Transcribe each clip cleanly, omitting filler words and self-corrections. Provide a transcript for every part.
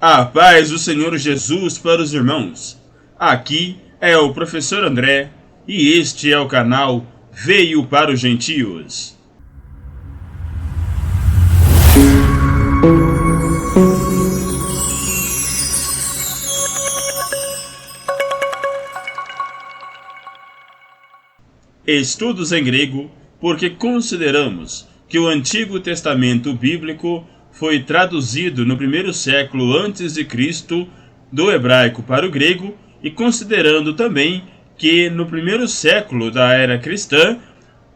A paz do Senhor Jesus para os irmãos. Aqui é o professor André e este é o canal Veio para os Gentios. Estudos em grego, porque consideramos que o Antigo Testamento bíblico foi traduzido no primeiro século antes de Cristo do hebraico para o grego e considerando também que no primeiro século da era cristã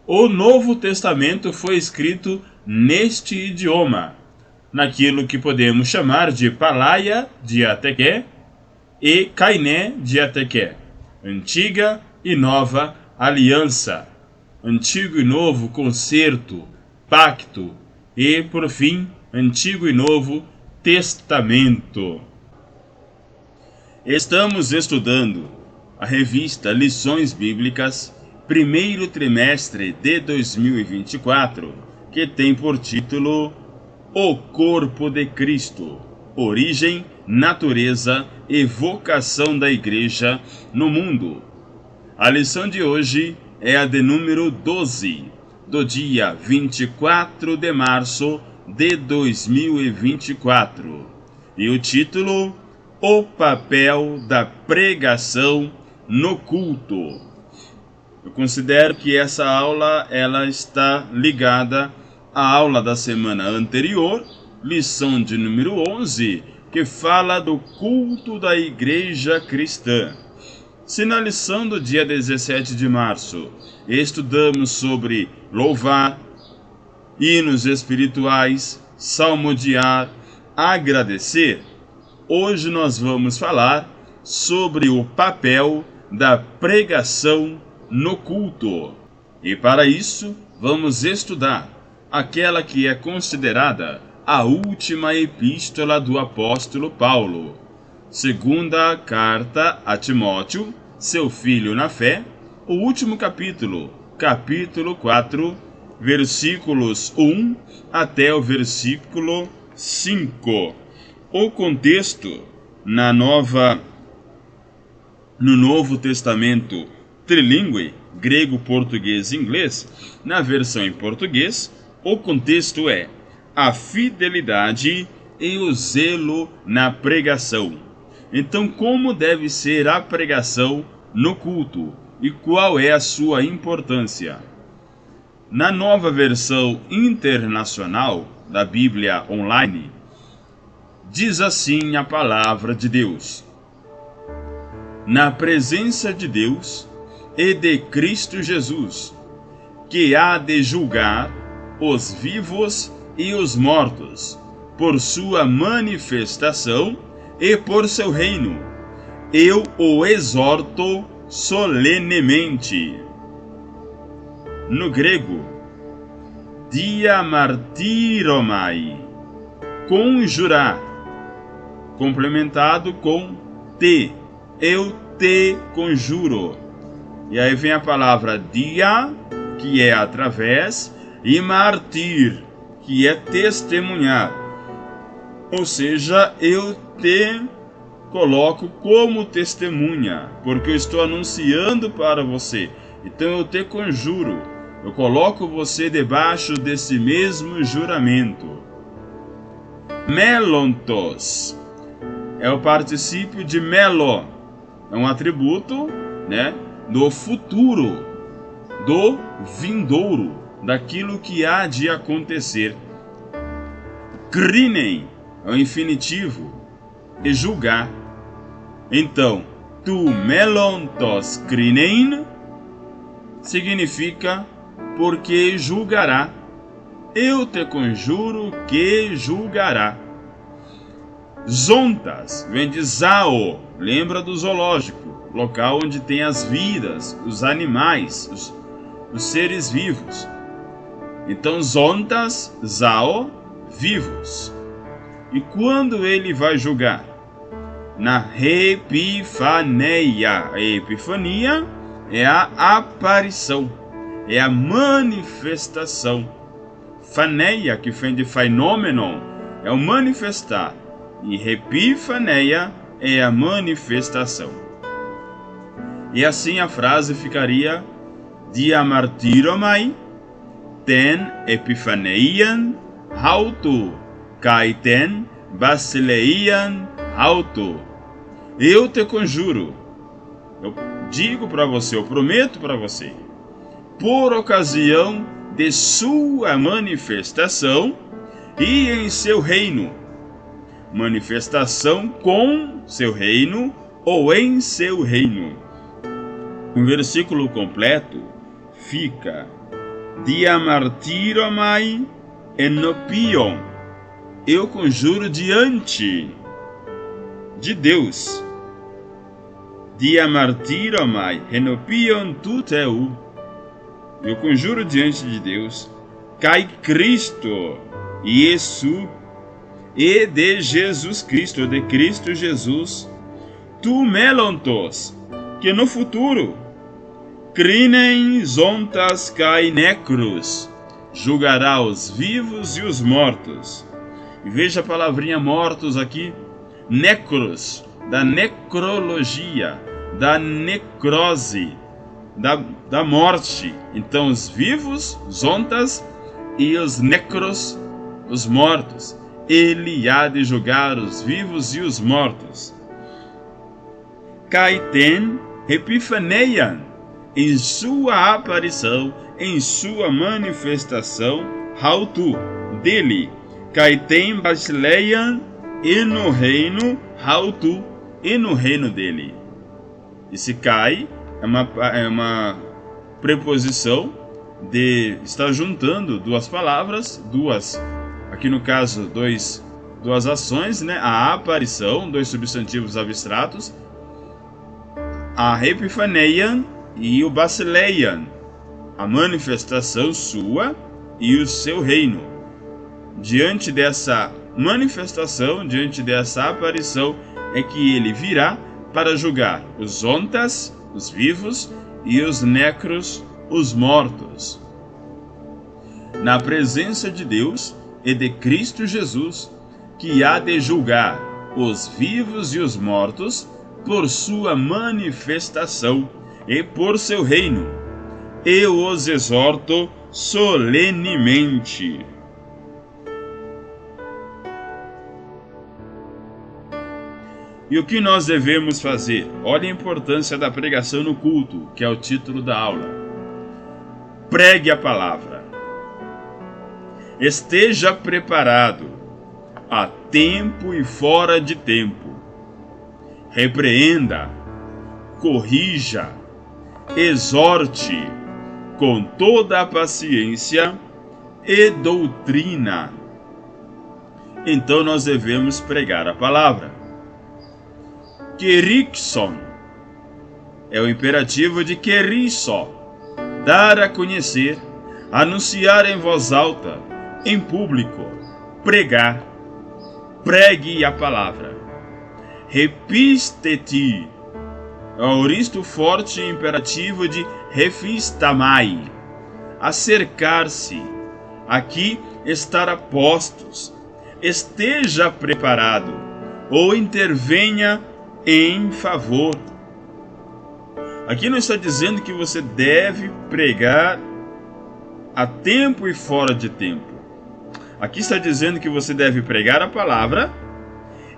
o Novo Testamento foi escrito neste idioma, naquilo que podemos chamar de Palaia diateké e Kainé diateké, Antiga e Nova Aliança, Antigo e Novo Concerto, Pacto e, por fim, Antigo e Novo Testamento. Estamos estudando a revista Lições Bíblicas, primeiro trimestre de 2024, que tem por título O Corpo de Cristo, Origem, Natureza e Vocação da Igreja no Mundo. A lição de hoje é a de número 12, do dia 24 de março de 2024. E o título: O papel da pregação no culto. Eu considero que essa aula ela está ligada à aula da semana anterior, lição de número 11, que fala do culto da igreja cristã. Se na lição do dia 17 de março estudamos sobre louvar, hinos espirituais, salmodiar, agradecer, hoje nós vamos falar sobre o papel da pregação no culto. E para isso, vamos estudar aquela que é considerada a última epístola do apóstolo Paulo, segunda carta a Timóteo, seu filho na fé, o último capítulo, capítulo 4, versículos 1 até o versículo 5. O contexto no Novo Testamento trilingüe, grego, português e inglês, na versão em português, o contexto é a fidelidade e o zelo na pregação. Então, como deve ser a pregação no culto e qual é a sua importância? Na nova versão internacional da Bíblia Online, diz assim a palavra de Deus: na presença de Deus e de Cristo Jesus, que há de julgar os vivos e os mortos, por sua manifestação e por seu reino, eu o exorto solenemente. No grego, diamartiromai, conjurar, complementado com te, eu te conjuro. E aí vem a palavra dia, que é através, e martir, que é testemunhar. Ou seja, eu te coloco como testemunha, porque eu estou anunciando para você. Então eu te conjuro, eu coloco você debaixo desse mesmo juramento. Melontos é o particípio de melo, é um atributo, do futuro, do vindouro, daquilo que há de acontecer. Crinem é o infinitivo de julgar. Então, tu melontos crinem significa porque julgará. Eu te conjuro que julgará. Zontas vem de zao, lembra do zoológico, local onde tem as vidas, os animais, os seres vivos. Então, zontas, zao, vivos. E quando ele vai julgar? Na epifaneia. A epifania é a aparição, é a manifestação. Faneia, que vem de phenomenon, é o manifestar. E epifaneia é a manifestação. E assim a frase ficaria: diamartyromai ten epifaneian hautu, kai ten basileian hautu. Eu te conjuro, eu digo para você, eu prometo para você, por ocasião de sua manifestação e em seu reino. Manifestação com seu reino ou em seu reino. O versículo completo fica: diamartyromai enopion. Eu conjuro diante de Deus. Diamartyromai enopion tuteu. Eu conjuro diante de Deus. Kai Cristo, Iesu, e de Jesus Cristo, de Cristo Jesus, tu melontos, que no futuro, crinem zontas kai necros, julgará os vivos e os mortos. E veja a palavrinha mortos aqui, necros, da necrologia, da necrose, da morte. Então os vivos, zontas, e os necros, os mortos. Ele há de julgar os vivos e os mortos. Kaiten epifaneian, em sua aparição, em sua manifestação, hautu, dele. Kaiten basileian, e no reino, hautu, e no reino dele. Esse kai é uma preposição de estar juntando duas palavras, aqui no caso duas ações, né? A aparição, dois substantivos abstratos, a epifaneian e o basileian, a manifestação sua e o seu reino. Diante dessa manifestação, diante dessa aparição, é que ele virá para julgar os ontas, os vivos, e os necros, os mortos. Na presença de Deus e de Cristo Jesus, que há de julgar os vivos e os mortos por sua manifestação e por seu reino, eu os exorto solenemente. E o que nós devemos fazer? Olha a importância da pregação no culto, que é o título da aula. Pregue a palavra. Esteja preparado, a tempo e fora de tempo. Repreenda, corrija, exorte com toda a paciência e doutrina. Então nós devemos pregar a palavra. Kerikson é o imperativo de kerisso, dar a conhecer, anunciar em voz alta, em público, pregar. Pregue a palavra. Repisteti é o auristo forte e imperativo de refistamai, acercar-se, aqui estar a postos, esteja preparado ou intervenha em favor. Aqui não está dizendo que você deve pregar a tempo e fora de tempo. Aqui está dizendo que você deve pregar a palavra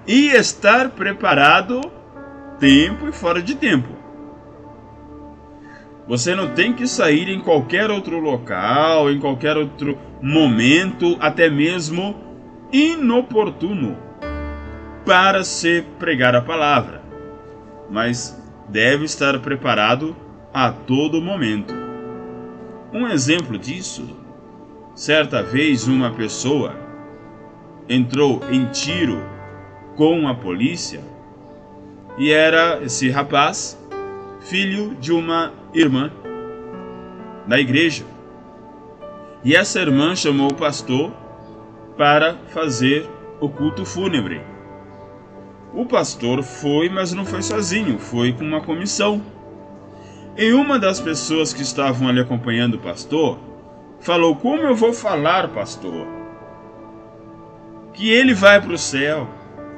e estar preparado tempo e fora de tempo. Você não tem que sair em qualquer outro local, em qualquer outro momento, até mesmo inoportuno, para se pregar a palavra, mas deve estar preparado a todo momento. Um exemplo disso, certa vez uma pessoa entrou em tiro com a polícia e era esse rapaz filho de uma irmã da igreja. E essa irmã chamou o pastor para fazer o culto fúnebre. O pastor foi, mas não foi sozinho, foi com uma comissão. E uma das pessoas que estavam ali acompanhando o pastor falou: como eu vou falar, pastor, que ele vai para o céu?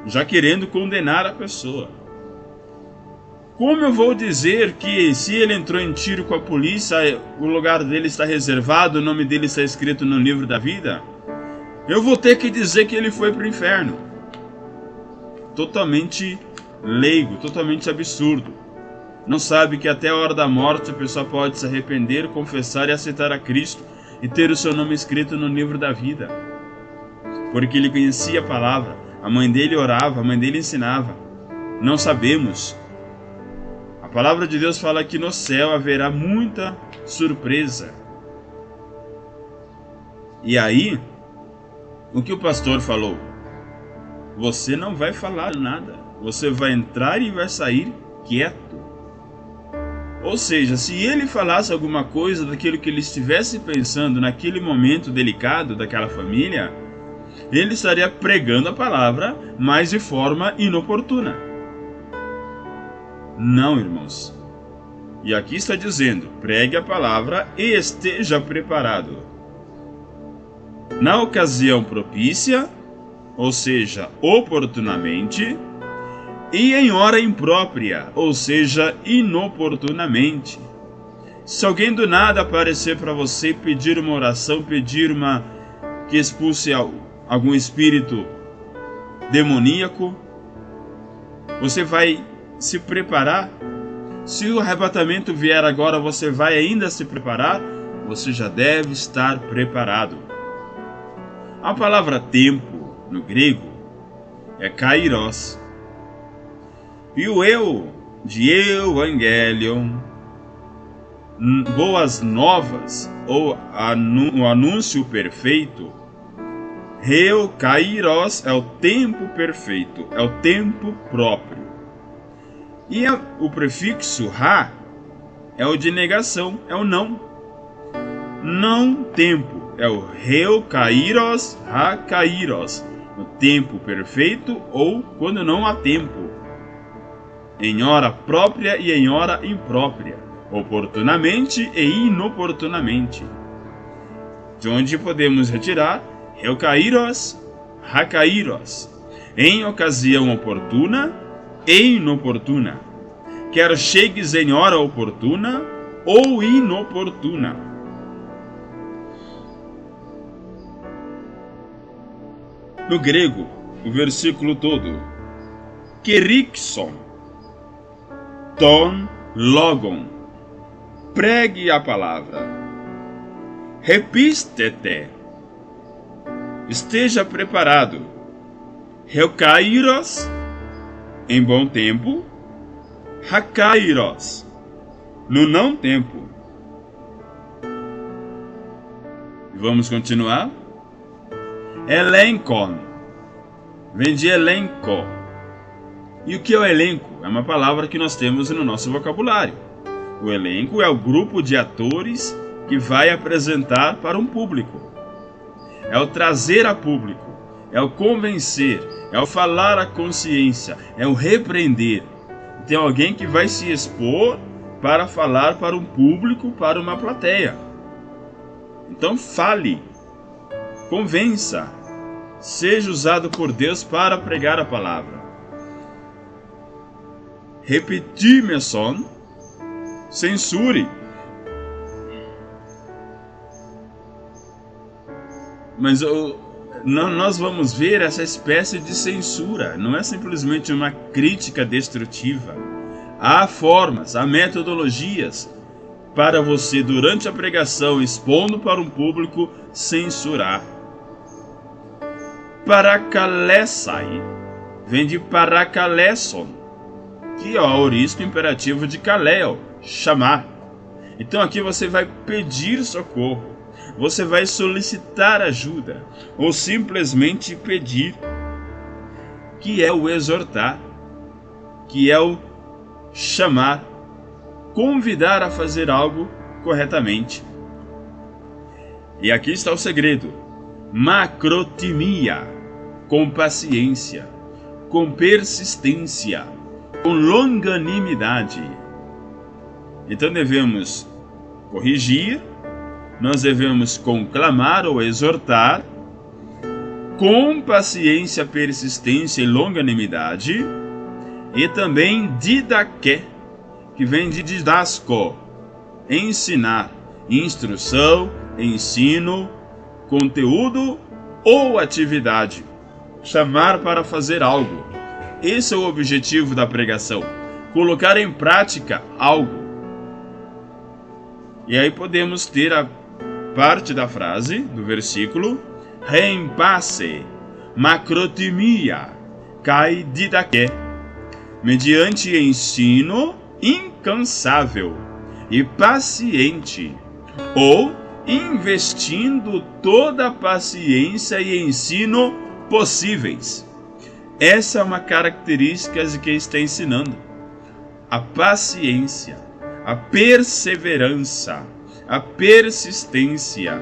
já querendo condenar a pessoa. Como eu vou dizer que se ele entrou em tiro com a polícia, o lugar dele está reservado, o nome dele está escrito no livro da vida? Eu vou ter que dizer que ele foi para o inferno. Totalmente leigo, totalmente absurdo. Não sabe que até a hora da morte a pessoa pode se arrepender, confessar e aceitar a Cristo e ter o seu nome escrito no livro da vida. Porque ele conhecia a palavra, a mãe dele orava, a mãe dele ensinava. Não sabemos. A palavra de Deus fala que no céu haverá muita surpresa. E aí, o que o pastor falou? Você não vai falar nada. Você vai entrar e vai sair quieto. Ou seja, se ele falasse alguma coisa daquilo que ele estivesse pensando naquele momento delicado daquela família, ele estaria pregando a palavra, mas de forma inoportuna. Não, irmãos. E aqui está dizendo, pregue a palavra e esteja preparado. Na ocasião propícia, ou seja, oportunamente, e em hora imprópria, ou seja, inoportunamente. Se alguém do nada aparecer para você, pedir uma oração, pedir que expulse algum espírito demoníaco, você vai se preparar? Se o arrebatamento vier agora, você vai ainda se preparar? Você já deve estar preparado. A palavra tempo, no grego, é kairos. E o eu, de Evangelion, boas novas, ou o anúncio perfeito, kairos é o tempo perfeito, é o tempo próprio. E o prefixo ha é o de negação, é o não. Não tempo, é o kairos, ha kairos, o tempo perfeito ou quando não há tempo. Em hora própria e em hora imprópria, oportunamente e inoportunamente. De onde podemos retirar kairos, ha kairos, em ocasião oportuna e inoportuna, quer chegues em hora oportuna ou inoportuna. No grego, o versículo todo, kerixon, ton logon, pregue a palavra, repistete, esteja preparado, kairos, em bom tempo, hakairos, no não tempo. Vamos continuar? Elenkon, vem de elenco. E o que é o elenco? É uma palavra que nós temos no nosso vocabulário. O elenco é o grupo de atores que vai apresentar para um público. É o trazer a público, é o convencer, é o falar à consciência, é o repreender. Tem alguém que vai se expor para falar para um público, para uma plateia. Então fale, convença, seja usado por Deus para pregar a palavra. Repetir meson, censure. Mas nós vamos ver essa espécie de censura. Não é simplesmente uma crítica destrutiva. Há formas, há metodologias para você, durante a pregação, expondo para um público, censurar. Parakalesai vem de parakaleson, que é o aorisco imperativo de kaleo, chamar. Então aqui você vai pedir socorro, você vai solicitar ajuda, ou simplesmente pedir, que é o exortar, que é o chamar, convidar a fazer algo corretamente. E aqui está o segredo: macrotimia, com paciência, com persistência, com longanimidade. Então devemos corrigir, nós devemos conclamar ou exortar com paciência, persistência e longanimidade, e também didaqué, que vem de didasco, ensinar, instrução, ensino, conteúdo ou atividade, chamar para fazer algo. Esse é o objetivo da pregação, colocar em prática algo. E aí podemos ter a parte da frase, do versículo, reimpasse, macrotimia, kai didaqué, mediante ensino incansável e paciente, ou investindo toda a paciência e ensino possíveis. Essa é uma característica de quem está ensinando. A paciência, a perseverança, a persistência.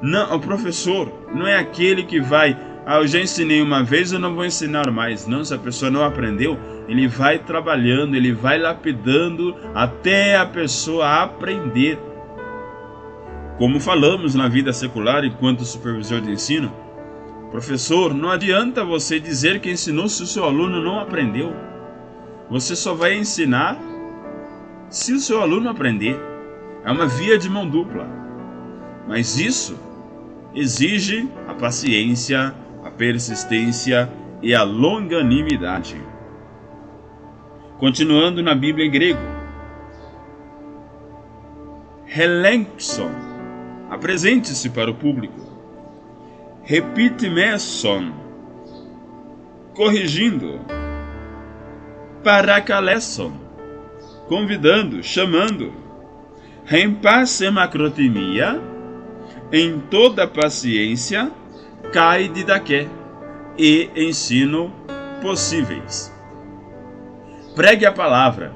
Não, o professor não é aquele que vai, eu já ensinei uma vez, eu não vou ensinar mais. Não, se a pessoa não aprendeu, ele vai trabalhando, ele vai lapidando até a pessoa aprender. Como falamos na vida secular enquanto supervisor de ensino, professor, não adianta você dizer que ensinou se o seu aluno não aprendeu. Você só vai ensinar se o seu aluno aprender. É uma via de mão dupla. Mas isso exige a paciência, a persistência e a longanimidade. Continuando na Bíblia em grego. Helenxon. Apresente-se para o público. Repitimeson. Corrigindo. Parakalesson. Convidando, chamando. Reimpasse macrotimia. Em toda paciência, kai didaqué. E ensino possíveis. Pregue a palavra.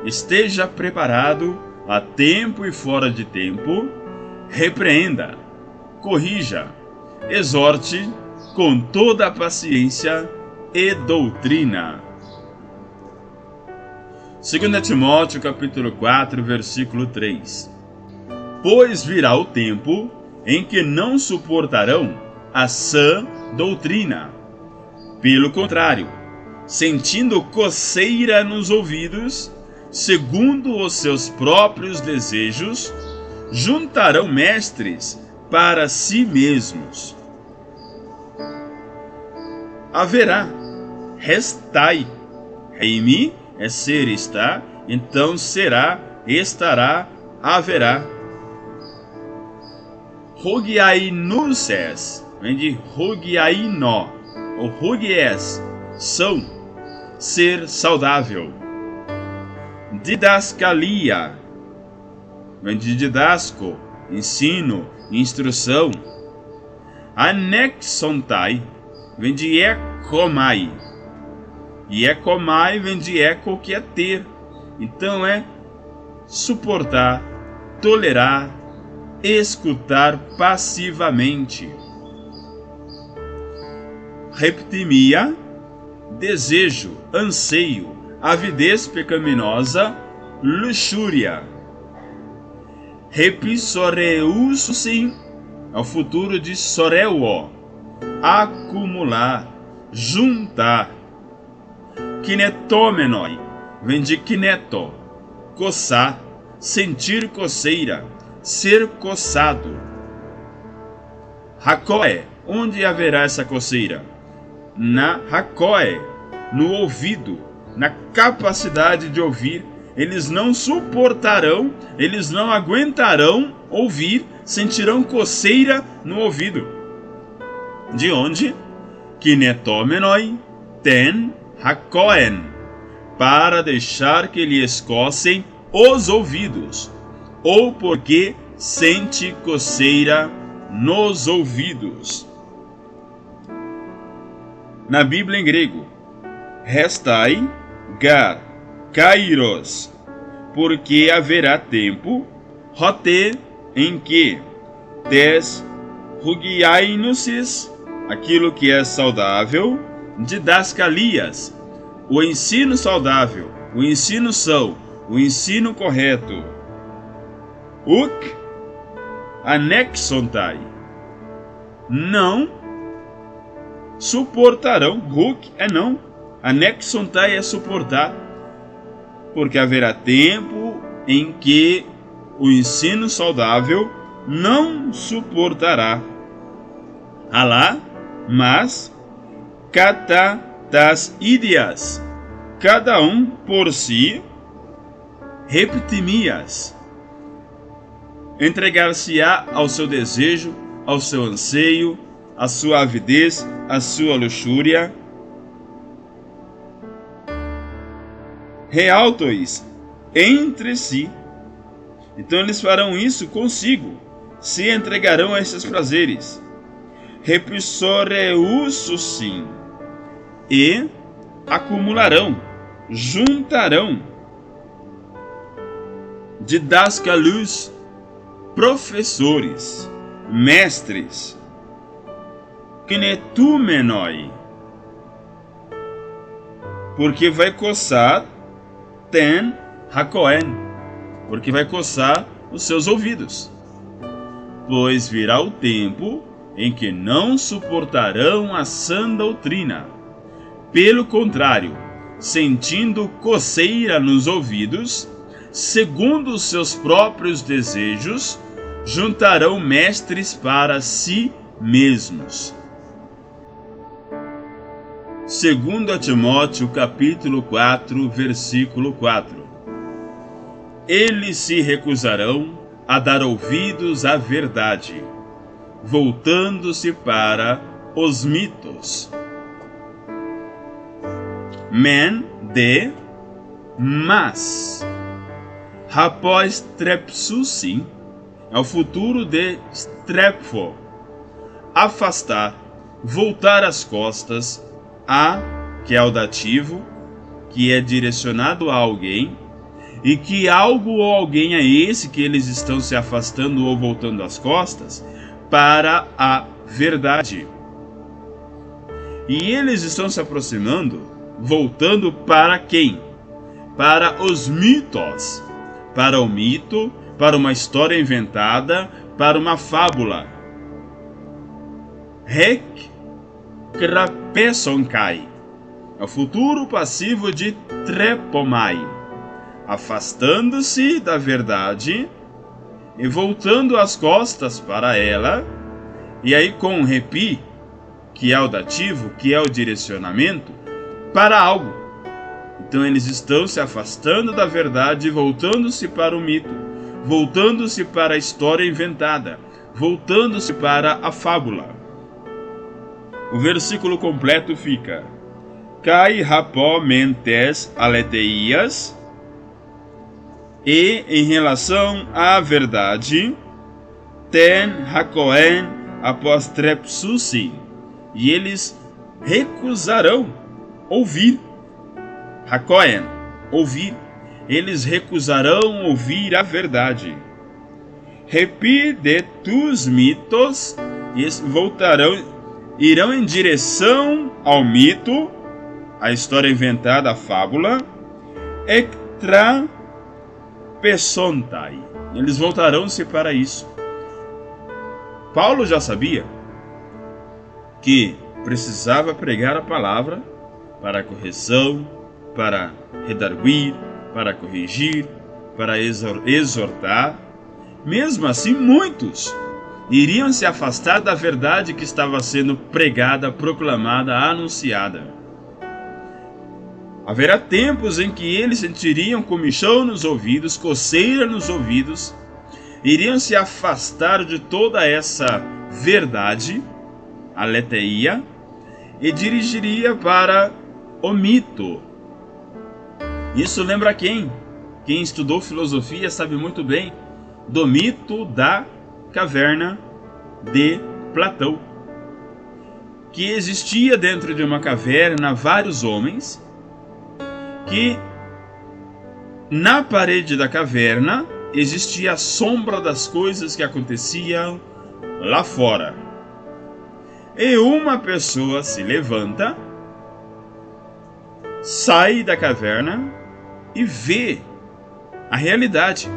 Esteja preparado a tempo e fora de tempo. Repreenda, corrija, exorte com toda a paciência e doutrina. 2 Timóteo capítulo 4, versículo 3. Pois virá o tempo em que não suportarão a sã doutrina. Pelo contrário, sentindo coceira nos ouvidos, segundo os seus próprios desejos, juntarão mestres para si mesmos. Haverá, restai, reimi é ser, está, então será, estará, haverá. Rogiainuses, vem de rogiainó, ou rogies, são, ser saudável. Didascalia, vem de didasco, ensino, instrução. Anexontai, vem de ekomai. E ekomai vem de eco, que é ter. Então é suportar, tolerar, escutar passivamente. Reptimia, desejo, anseio, avidez pecaminosa, luxúria. Repisoreususim, é o futuro de soreuo, acumular, juntar. Kinetomenoi, vem de kineto, coçar, sentir coceira, ser coçado. Hakoe, onde haverá essa coceira? Na hakoe, no ouvido, na capacidade de ouvir. Eles não suportarão, eles não aguentarão ouvir, sentirão coceira no ouvido. De onde? Kinetomenoi ten hakoen, para deixar que lhe escocem os ouvidos, ou porque sente coceira nos ouvidos. Na Bíblia em grego, restai, gar, kairos, porque haverá tempo, rote, em que, tes, rugiainusis, aquilo que é saudável, didascalias, o ensino saudável, o ensino são, o ensino correto. Uk, anexontai, não suportarão. Huk é não. Anexontai é suportar. Porque haverá tempo em que o ensino saudável não suportará. Alá, mas kata das ideias, cada um por si, reptimias, entregar-se-á ao seu desejo, ao seu anseio, à sua avidez, à sua luxúria. Realtois entre si. Então eles farão isso consigo, se entregarão a esses prazeres. Repissoreusussim, e acumularão, juntarão. Didascalus, professores, mestres. Knetumenoi, porque vai coçar ten hakoen, porque vai coçar os seus ouvidos. Pois virá o tempo em que não suportarão a sã doutrina. Pelo contrário, sentindo coceira nos ouvidos, segundo os seus próprios desejos, juntarão mestres para si mesmos. 2 Timóteo capítulo 4, versículo 4. Eles se recusarão a dar ouvidos à verdade, voltando-se para os mitos. Men de mas. Rapós trepsusim é o futuro de strepfo. Afastar, voltar as costas, a, que é o dativo, que é direcionado a alguém, e que algo ou alguém é esse que eles estão se afastando ou voltando as costas para a verdade. E eles estão se aproximando, voltando para quem? Para os mitos, para o mito, para uma história inventada, para uma fábula. Rek krapesonkai é o futuro passivo de trepomai, afastando-se da verdade e voltando as costas para ela, e aí com repi, que é o dativo, que é o direcionamento, para algo. Então eles estão se afastando da verdade e voltando-se para o mito, voltando-se para a história inventada, voltando-se para a fábula. O versículo completo fica: Kai rapó mentes aleteias. E em relação à verdade, ten hakoen após trepsusim, e eles recusarão ouvir. Hakoen, ouvir. Eles recusarão ouvir a verdade. Repi de tus mitos, e voltarão, irão em direção ao mito, a história inventada, a fábula. Ektra pesontai. Eles voltarão-se para isso. Paulo já sabia que precisava pregar a palavra para correção, para redarguir, para corrigir, para exortar. Mesmo assim, muitos iriam se afastar da verdade que estava sendo pregada, proclamada, anunciada. Haverá tempos em que eles sentiriam comichão nos ouvidos, coceira nos ouvidos, iriam se afastar de toda essa verdade, aletheia, e dirigiria para o mito. Isso lembra quem? Quem estudou filosofia sabe muito bem do mito da caverna de Platão, que existia dentro de uma caverna vários homens, que na parede da caverna existia a sombra das coisas que aconteciam lá fora. E uma pessoa se levanta, sai da caverna e vê a realidade,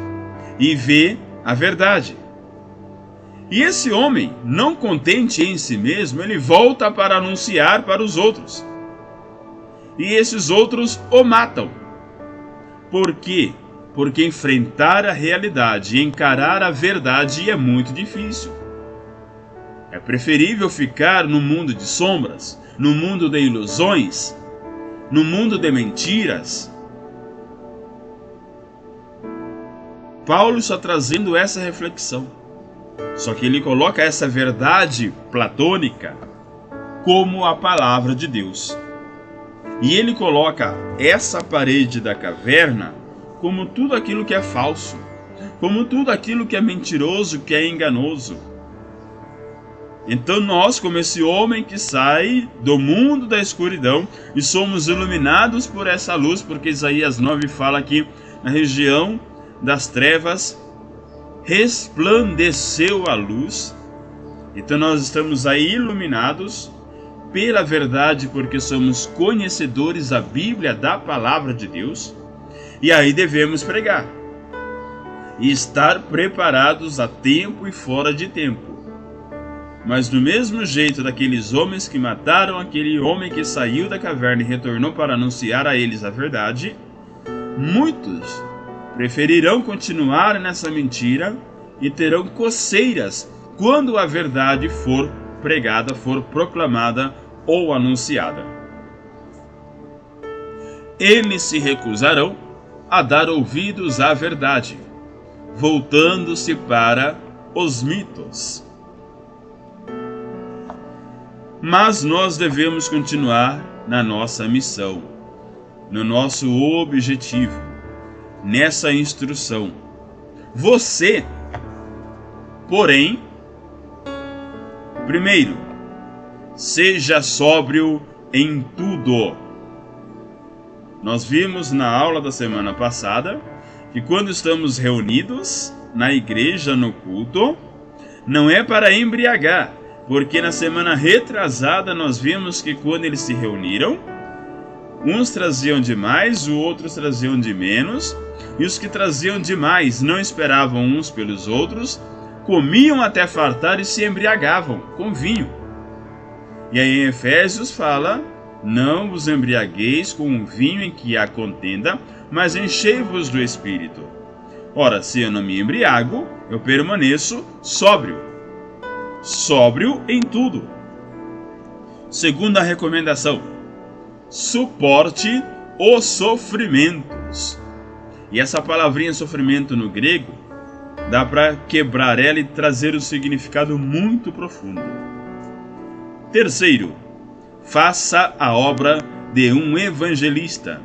e vê a verdade. E esse homem, não contente em si mesmo, ele volta para anunciar para os outros. E esses outros o matam. Por quê? Porque enfrentar a realidade e encarar a verdade é muito difícil. É preferível ficar no mundo de sombras, no mundo de ilusões, no mundo de mentiras. Paulo está trazendo essa reflexão. Só que ele coloca essa verdade platônica como a palavra de Deus. E ele coloca essa parede da caverna como tudo aquilo que é falso, como tudo aquilo que é mentiroso, que é enganoso. Então nós, como esse homem que sai do mundo da escuridão e somos iluminados por essa luz, porque Isaías 9 fala que na região das trevas resplandeceu a luz. Então nós estamos aí iluminados pela verdade, porque somos conhecedores da Bíblia, da palavra de Deus. E aí devemos pregar e estar preparados a tempo e fora de tempo. Mas do mesmo jeito daqueles homens que mataram aquele homem que saiu da caverna e retornou para anunciar a eles a verdade, muitos preferirão continuar nessa mentira e terão coceiras quando a verdade for pregada, for proclamada ou anunciada. Eles se recusarão a dar ouvidos à verdade, voltando-se para os mitos. Mas nós devemos continuar na nossa missão, no nosso objetivo, nessa instrução. Você, porém, primeiro, seja sóbrio em tudo. Nós vimos na aula da semana passada que quando estamos reunidos na igreja, no culto, não é para embriagar, porque na semana retrasada nós vimos que quando eles se reuniram, uns traziam demais, os outros traziam de menos, e os que traziam demais não esperavam uns pelos outros, comiam até fartar e se embriagavam com vinho. E aí em Efésios fala: não vos embriagueis com um vinho em que há contenda, mas enchei-vos do Espírito. Ora, se eu não me embriago, eu permaneço sóbrio. Sóbrio em tudo. Segunda recomendação: suporte os sofrimentos. E essa palavrinha sofrimento no grego, dá para quebrar ela e trazer um significado muito profundo. Terceiro, faça a obra de um evangelista,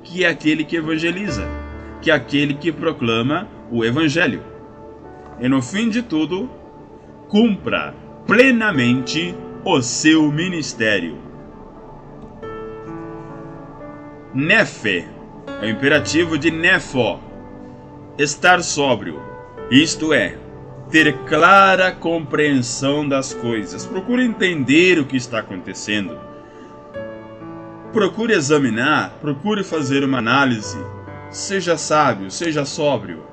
que é aquele que evangeliza, que é aquele que proclama o evangelho. E no fim de tudo, cumpra plenamente o seu ministério. Nefe é o imperativo de nefo, estar sóbrio, isto é, ter clara compreensão das coisas. Procure entender o que está acontecendo. Procure examinar, procure fazer uma análise. Seja sábio, seja sóbrio.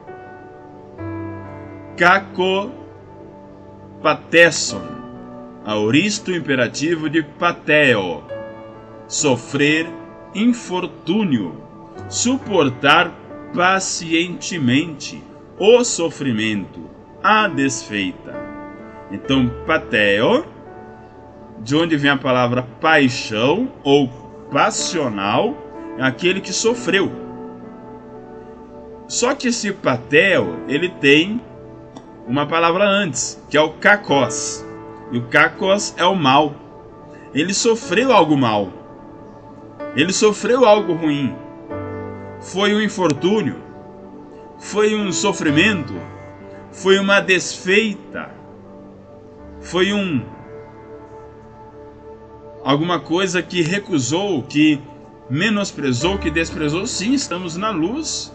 Kako patesson, aoristo imperativo de pateo, sofrer infortúnio, suportar pacientemente o sofrimento, a desfeita. Então, pateo, de onde vem a palavra paixão ou passional, é aquele que sofreu. Só que esse pateo, ele tem uma palavra antes, que é o kakos. E o kakos é o mal. Ele sofreu algo mal. Ele sofreu algo ruim. Foi um infortúnio. Foi um sofrimento. Foi uma desfeita. Foi alguma coisa que recusou, que menosprezou, que desprezou. Sim, estamos na luz.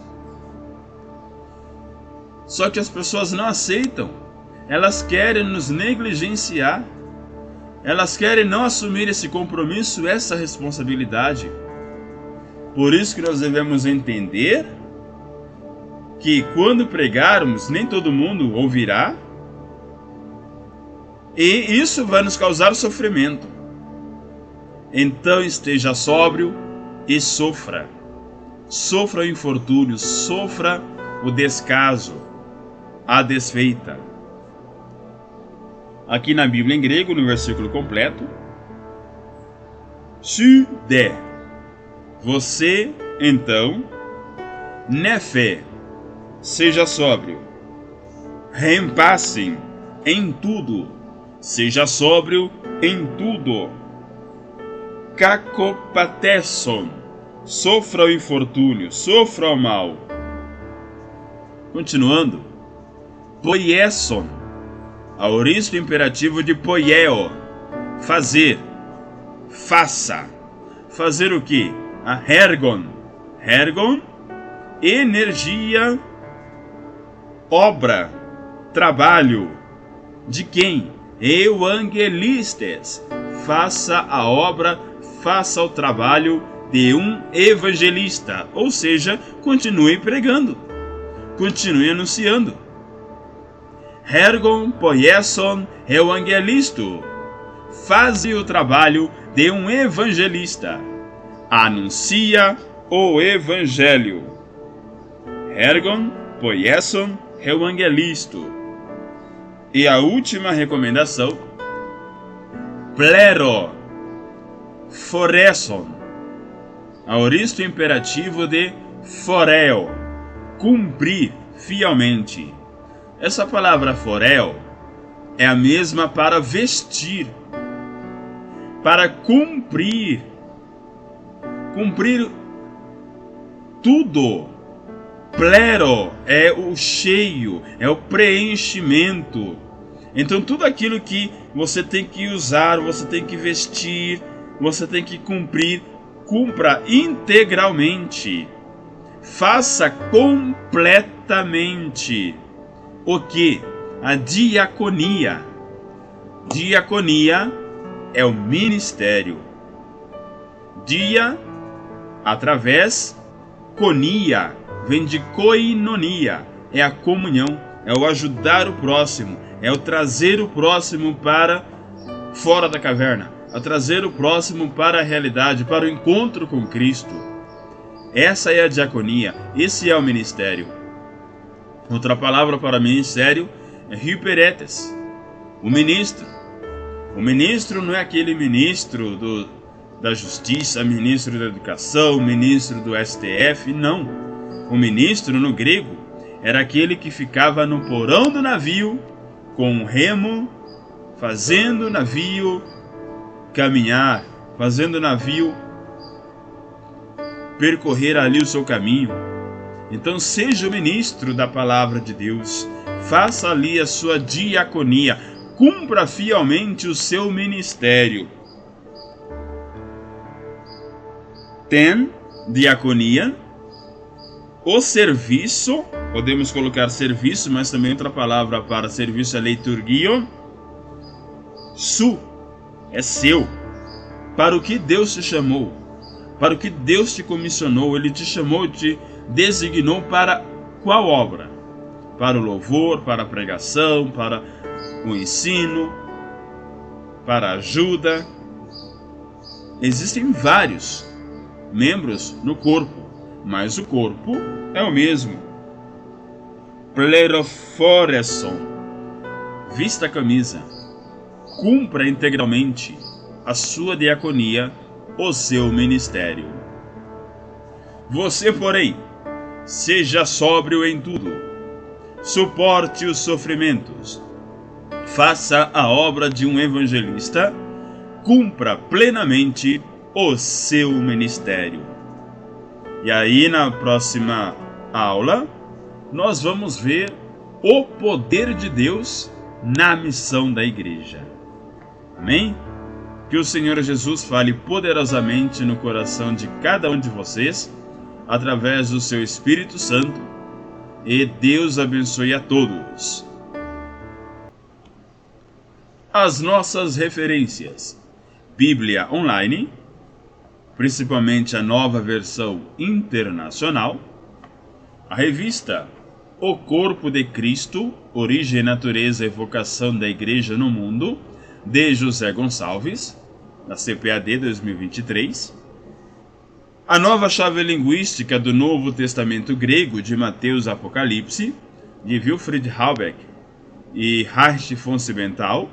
Só que as pessoas não aceitam. Elas querem nos negligenciar. Elas querem não assumir esse compromisso, essa responsabilidade. Por isso que nós devemos entender que quando pregarmos, nem todo mundo ouvirá. E isso vai nos causar sofrimento. Então esteja sóbrio e sofra. Sofra o infortúnio, sofra o descaso, a desfeita. Aqui na Bíblia em grego, no versículo completo, su de. Você, então, nefé, seja sóbrio. Rempassem em tudo, seja sóbrio em tudo. Kakopatesson, sofra o infortúnio, sofra o mal. Continuando, poiesson, aoristo imperativo de poieo, fazer, faça. Fazer o que? A ergon. Ergon, energia, obra, trabalho. De quem? Evangelistes. Faça a obra, faça o trabalho de um evangelista. Ou seja, continue pregando, continue anunciando. Ergon poiesson evangelisto. Faze o trabalho de um evangelista. Anuncia o evangelho. Ergon poiesson evangelisto. E a última recomendação, plero foresson, aoristo imperativo de foreo, cumprir fielmente. Essa palavra foreo é a mesma para vestir, para cumprir tudo. Plero é o cheio, é o preenchimento. Então tudo aquilo que você tem que usar, você tem que vestir, você tem que cumprir, cumpra integralmente. Faça completamente. O que? A diaconia. Diaconia é o ministério. Dia, através, conia, vem de koinonia, é a comunhão, é o ajudar o próximo, é o trazer o próximo para fora da caverna, é trazer o próximo para a realidade, para o encontro com Cristo. Essa é a diaconia, esse é o ministério. Outra palavra para ministério é hyperetes, o ministro. O ministro não é aquele ministro da justiça, ministro da educação, ministro do STF, não. O ministro no grego era aquele que ficava no porão do navio com um remo, fazendo o navio caminhar, fazendo o navio percorrer ali o seu caminho. Então seja o ministro da palavra de Deus, faça ali a sua diaconia, cumpra fielmente o seu ministério. Tem diaconia, o serviço, podemos colocar serviço, mas também outra palavra para serviço é liturgia. Su é seu, para o que Deus te chamou, para o que Deus te comissionou. Ele te chamou, te designou para qual obra? Para o louvor, para a pregação, para o ensino, para a ajuda. Existem vários membros no corpo, mas o corpo é o mesmo. Pleroforesson, vista a camisa, cumpra integralmente a sua diaconia, o seu ministério. Você, porém, seja sóbrio em tudo, suporte os sofrimentos, faça a obra de um evangelista, cumpra plenamente o seu ministério. E aí, na próxima aula, nós vamos ver o poder de Deus na missão da igreja. Amém? Que o Senhor Jesus fale poderosamente no coração de cada um de vocês, através do seu Espírito Santo, e Deus abençoe a todos. As nossas referências: Bíblia Online, principalmente a nova versão internacional, a revista O Corpo de Cristo, Origem, Natureza e Vocação da Igreja no Mundo, de José Gonçalves, da CPAD 2023. A Nova Chave Linguística do Novo Testamento Grego, de Mateus Apocalipse, de Wilfried Halbeck e Hart von Siebenthal,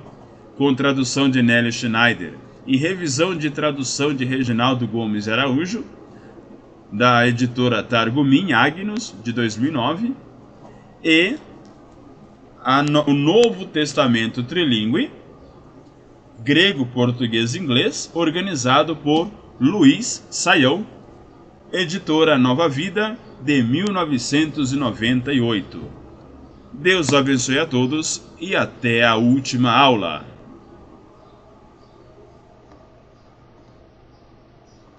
com tradução de Nélio Schneider e revisão de tradução de Reginaldo Gomes Araújo, da editora Targumim Agnus, de 2009, e o Novo Testamento Trilingue, grego, português e inglês, organizado por Luiz Saião, editora Nova Vida, de 1998. Deus abençoe a todos e até a última aula.